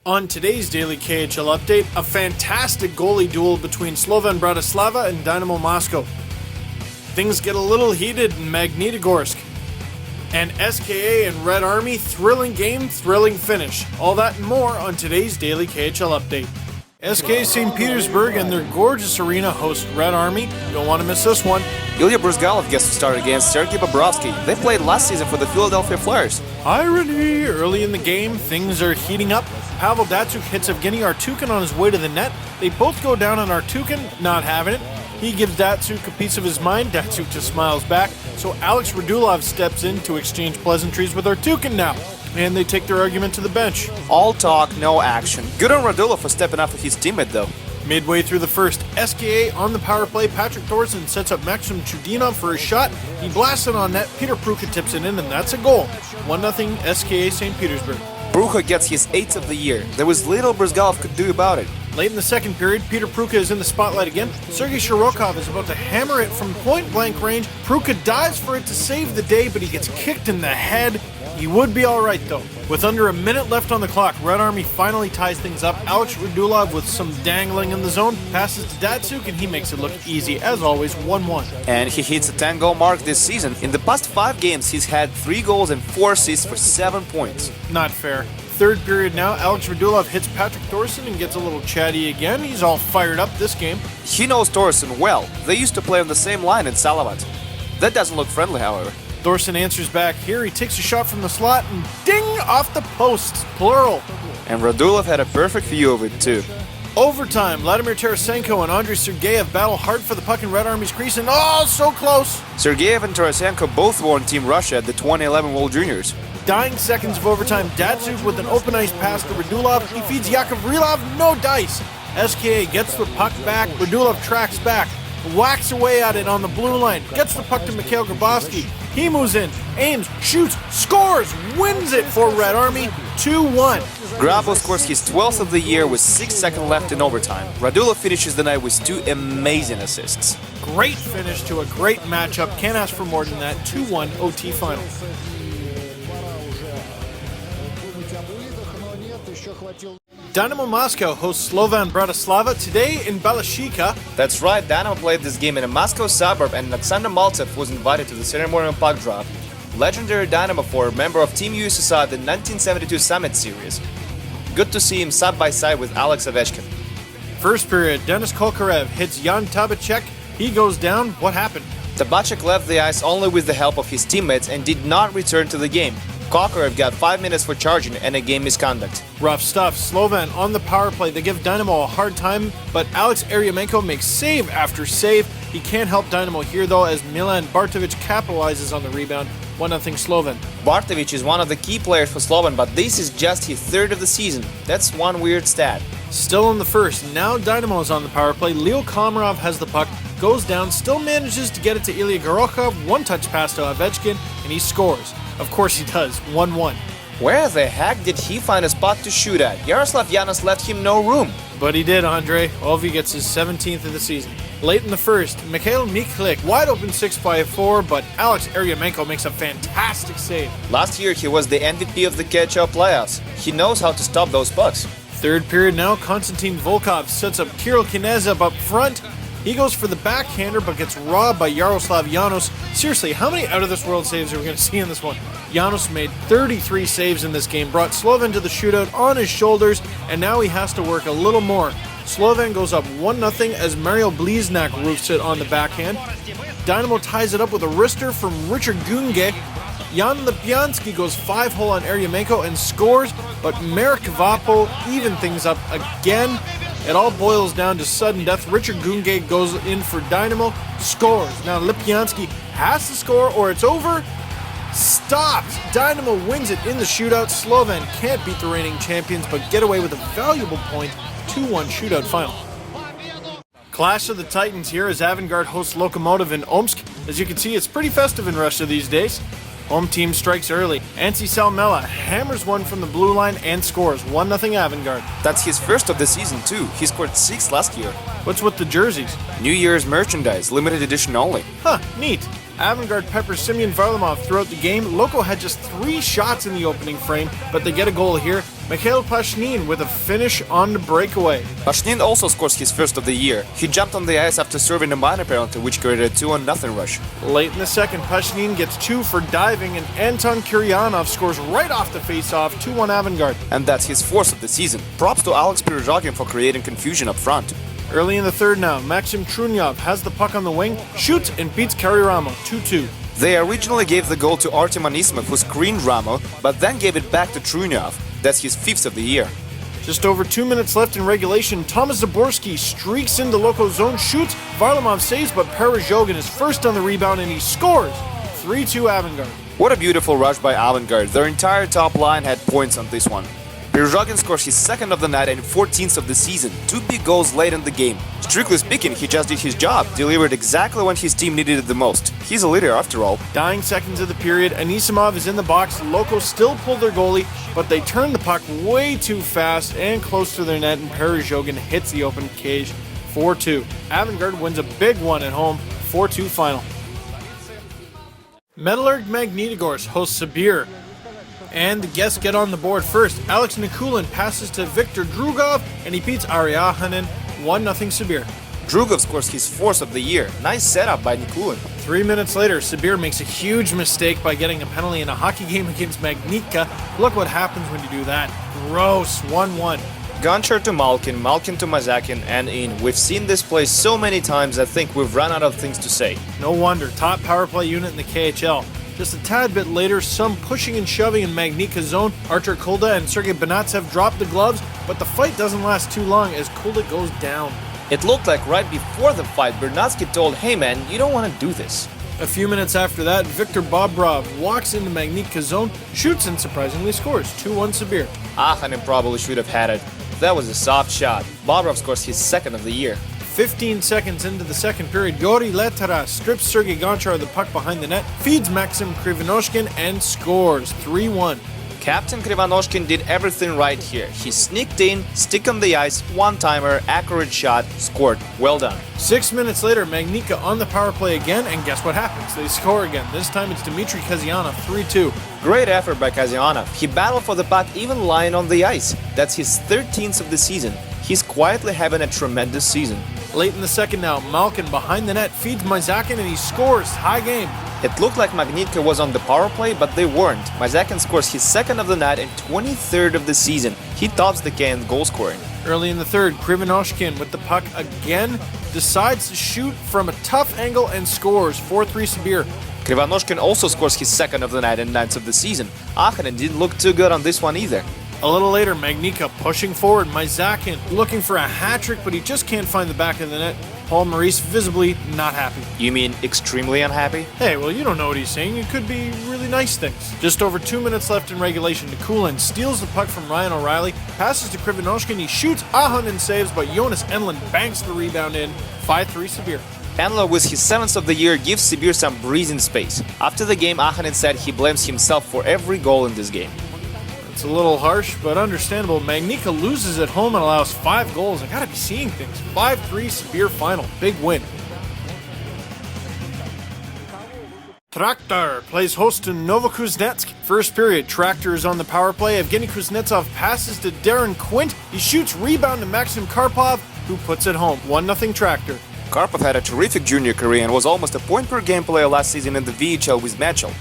On today's Daily KHL update, a fantastic goalie duel between Slovan Bratislava and Dynamo Moscow. Things get a little heated in Magnitogorsk. And SKA and Red Army, thrilling game, thrilling finish. All that and more on today's Daily KHL update. SK St. Petersburg and their gorgeous arena host Red Army. Don't want to miss this one. Ilya Bruzgalov gets to start against Sergei Bobrovsky. They played last season for the Philadelphia Flyers. Irony! Early in the game, things are heating up. Pavel Datsyuk hits Evgeny Artukin on his way to the net. They both go down on Artukin, not having it. He gives Datsyuk a piece of his mind. Datsyuk just smiles back. So Alex Radulov steps in to exchange pleasantries with Artukin now. And they take their argument to the bench. All talk, no action. Good on Radulov for stepping up with his teammate though. Midway through the first, SKA on the power play, Patrick Thorson sets up Maxim Chudinov for a shot. He blasts it on net, Peter Pruka tips it in, and that's a goal. 1-0 SKA St. Petersburg. Pruka gets his 8th of the year. There was little Bruzgalov could do about it. Late in the second period, Peter Pruka is in the spotlight again. Sergei Shirokov is about to hammer it from point-blank range. Pruka dives for it to save the day, but he gets kicked in the head. He would be alright though. With under a minute left on the clock, Red Army finally ties things up. Alex Radulov with some dangling in the zone, passes to Datsyuk and he makes it look easy. As always, 1-1. And he hits a 10-goal mark this season. In the past 5 games, he's had 3 goals and 4 assists for 7 points. Not fair. Third period now, Alex Radulov hits Patrick Thorson and gets a little chatty again. He's all fired up this game. He knows Thorson well. They used to play on the same line in Salavat. That doesn't look friendly, however. Thorson answers back here. He takes a shot from the slot and ding off the posts, plural. And Radulov had a perfect view of it too. Overtime, Vladimir Tarasenko and Andrei Sergeyev battle hard for the puck in Red Army's crease and so close. Sergeyev and Tarasenko both won Team Russia at the 2011 World Juniors. Dying seconds of overtime, Datsyuk with an open ice pass to Radulov. He feeds Yakov Rilov, no dice. SKA gets the puck back, Radulov tracks back, whacks away at it on the blue line, gets the puck to Mikhail Grabowski. He moves in, aims, shoots, scores, wins it for Red Army, 2-1. Grabo scores his 12th of the year with 6 seconds left in overtime. Radulov finishes the night with 2 amazing assists. Great finish to a great matchup. Can't ask for more than that. 2-1 OT final. Dynamo Moscow hosts Slovan Bratislava today in Balashika. That's right, Dynamo played this game in a Moscow suburb and Alexander Maltsev was invited to the ceremonial puck drop. Legendary Dynamo forward, member of Team USSR at the 1972 Summit Series. Good to see him side by side with Alex Ovechkin. First period, Denis Kokarev hits Jan Tabachek. He goes down. What happened? Tabachek left the ice only with the help of his teammates and did not return to the game. Kokarev got 5 minutes for charging and a game misconduct. Rough stuff. Slovan on the power play. They give Dynamo a hard time, but Alex Eryamenko makes save after save. He can't help Dynamo here though as Milan Bartovic capitalizes on the rebound. 1-0 Slovan. Bartovic is one of the key players for Slovan, but this is just his 3rd of the season. That's one weird stat. Still in the first. Now Dynamo is on the power play. Leo Komarov has the puck, goes down, still manages to get it to Ilya Gorokhov. One touch pass to Ovechkin, and he scores. Of course he does. 1-1. Where the heck did he find a spot to shoot at? Yaroslav Yanos left him no room. But he did, Andre. Ovi gets his 17th of the season. Late in the first, Mikhail Miklik wide open 6x4, but Alex Eryamenko makes a fantastic save. Last year he was the MVP of the KHL playoffs. He knows how to stop those pucks. Third period now, Konstantin Volkov sets up Kirill Knyazhov up front. He goes for the backhander but gets robbed by Yaroslav Janos. Seriously, how many out-of-this-world saves are we going to see in this one? Janos made 33 saves in this game, brought Slovan to the shootout on his shoulders, and now he has to work a little more. Slovan goes up 1-0 as Mario Bliznak roofs it on the backhand. Dynamo ties it up with a wrister from Richard Gunge. Jan Lipyansky goes 5-hole on Eryamenko and scores, but Marek Vapo even things up again. It all boils down to sudden death. Richard Gunge goes in for Dynamo, scores. Now Lipyansky has to score or it's over. Stopped. Dynamo wins it in the shootout. Slovan can't beat the reigning champions but get away with a valuable point. 2-1 shootout final. Clash of the Titans here as Avantgarde hosts Lokomotiv in Omsk. As you can see, it's pretty festive in Russia these days. Home team strikes early. Ansi Salmela hammers one from the blue line and scores. 1-0 Avantgarde. That's his 1st of the season too. He scored 6 last year. What's with the jerseys? New Year's merchandise, limited edition only. Huh, neat. Avantgarde peppers Semyon Varlamov throughout the game. Loco had just 3 shots in the opening frame, but they get a goal here. Mikhail Pashnin with a finish on the breakaway. Pashnin also scores his first of the year. He jumped on the ice after serving a minor penalty, which created a 2-0 rush. Late in the second, Pashnin gets 2 for diving, and Anton Kiryanov scores right off the face-off, 2-1 Avantgarde. And that's his fourth of the season. Props to Alex Pirozhogin for creating confusion up front. Early in the third now, Maxim Trunyov has the puck on the wing, shoots and beats Kari Ramo, 2-2. They originally gave the goal to Artem Anisimov, who screened Ramo, but then gave it back to Trunyov. That's his fifth of the year. Just over 2 minutes left in regulation, Thomas Zaborski streaks into local zone, shoots, Varlamov saves, but Pirozhogin is first on the rebound and he scores! 3-2 Avantgarde. What a beautiful rush by Avantgarde. Their entire top line had points on this one. Pirozhogin scores his second of the night and 14th of the season, 2 big goals late in the game. Strictly speaking, he just did his job, delivered exactly when his team needed it the most. He's a leader after all. Dying seconds of the period, Anisimov is in the box, Locos still pull their goalie, but they turn the puck way too fast and close to their net, and Pirozhogin hits the open cage, 4-2. Avantgarde wins a big one at home, 4-2 final. Metalurg Magnitogorsk hosts Sibir. And the guests get on the board first. Alex Nikulin passes to Viktor Drugov, and he beats Ariahanen, 1-0 Sibir. Drugov scores his fourth of the year. Nice setup by Nikulin. 3 minutes later, Sibir makes a huge mistake by getting a penalty in a hockey game against Magnitka. Look what happens when you do that. Gross, 1-1. Gonchar to Malkin, Malkin to Mazakin, and in. We've seen this play so many times, I think we've run out of things to say. No wonder, top power play unit in the KHL. Just a tad bit later, some pushing and shoving in Magnitka's zone. Artur Kulda and Sergei Benatsev drop the gloves, but the fight doesn't last too long as Kulda goes down. It looked like right before the fight, Bernatsky told, "Hey man, you don't want to do this." A few minutes after that, Viktor Bobrov walks into Magnitka's zone, shoots and surprisingly scores, 2-1 Sibir. Ahanen probably should have had it. That was a soft shot. Bobrov scores his second of the year. 15 seconds into the second period, Yuri Letara strips Sergei Gonchar of the puck behind the net, feeds Maxim Krivanoshkin, and scores 3-1. Captain Krivanoshkin did everything right here. He sneaked in, stick on the ice, one-timer, accurate shot, scored. Well done. 6 minutes later, Magnitka on the power play again, and guess what happens? They score again. This time it's Dmitry Kazyanov, 3-2. Great effort by Kazyanov. He battled for the puck even lying on the ice. That's his 13th of the season. He's quietly having a tremendous season. Late in the second now, Malkin behind the net feeds Mazakin and he scores. High game. It looked like Magnitka was on the power play, but they weren't. Mazakin scores his second of the night and 23rd of the season. He tops the K in goal scoring. Early in the third, Krivanoshkin with the puck again decides to shoot from a tough angle and scores 4-3 Sibir. Krivanoshkin also scores his second of the night and 9th of the season. Ahanen didn't look too good on this one either. A little later, Magnitka pushing forward, Mazakin looking for a hat-trick, but he just can't find the back of the net. Paul Maurice visibly not happy. You mean extremely unhappy? Hey, well, you don't know what he's saying. It could be really nice things. Just over 2 minutes left in regulation. Nikulin steals the puck from Ryan O'Reilly, passes to Krivanoshkin, he shoots, Ahanen saves, but Jonas Enlund banks the rebound in, 5-3 Sibir. Enlund, with his 7th of the year, gives Sibir some breathing space. After the game, Ahanen said he blames himself for every goal in this game. It's a little harsh, but understandable. Magnitka loses at home and allows 5 goals. I gotta be seeing things. 5-3 Sibir final. Big win. Traktor plays host to Novokuznetsk. First period, Traktor is on the power play. Evgeny Kuznetsov passes to Darren Quint. He shoots, rebound to Maxim Karpov, who puts it home. 1-0 Traktor. Karpov had a terrific junior career and was almost a point-per-game player last season in the VHL with Metalurg.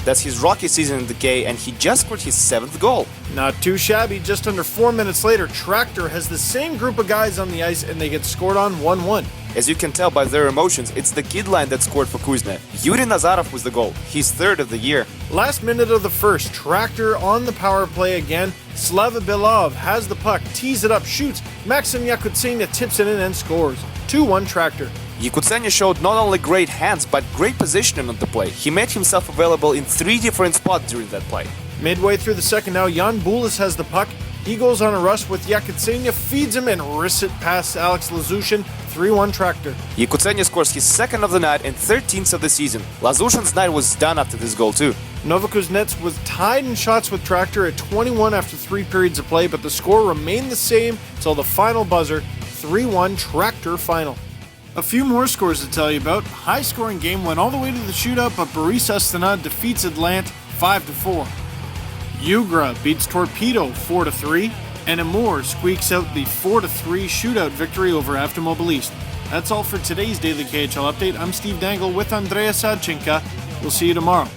That's his rookie season in the K, and he just scored his 7th goal. Not too shabby. Just under 4 minutes later, Traktor has the same group of guys on the ice, and they get scored on 1-1. As you can tell by their emotions, it's the kid line that scored for Kuznet. Yuri Nazarov was the goal, his 3rd of the year. Last minute of the first, Traktor on the power play again. Slava Belov has the puck, tees it up, shoots. Maxim Yakutsenya tips it in and scores. 2-1 Traktor. Yakutsenya showed not only great hands, but great positioning on the play. He made himself available in 3 different spots during that play. Midway through the second now, Jan Bulis has the puck. He goes on a rush with Yakutsenya, feeds him and wrists it past Alex Lazushin. 3-1 Traktor. Yakutsenya scores his 2nd of the night and 13th of the season. Lazushin's night was done after this goal too. Novokuznetsk was tied in shots with Traktor at 21 after 3 periods of play, but the score remained the same until the final buzzer. 3-1 Traktor final. A few more scores to tell you about. High-scoring game went all the way to the shootout, but Boris Astana defeats Atlant 5-4. Ugra beats Torpedo 4-3, and Amur squeaks out the 4-3 shootout victory over Avtomobilist. That's all for today's Daily KHL update. I'm Steve Dangle with Andrea Sadchenka. We'll see you tomorrow.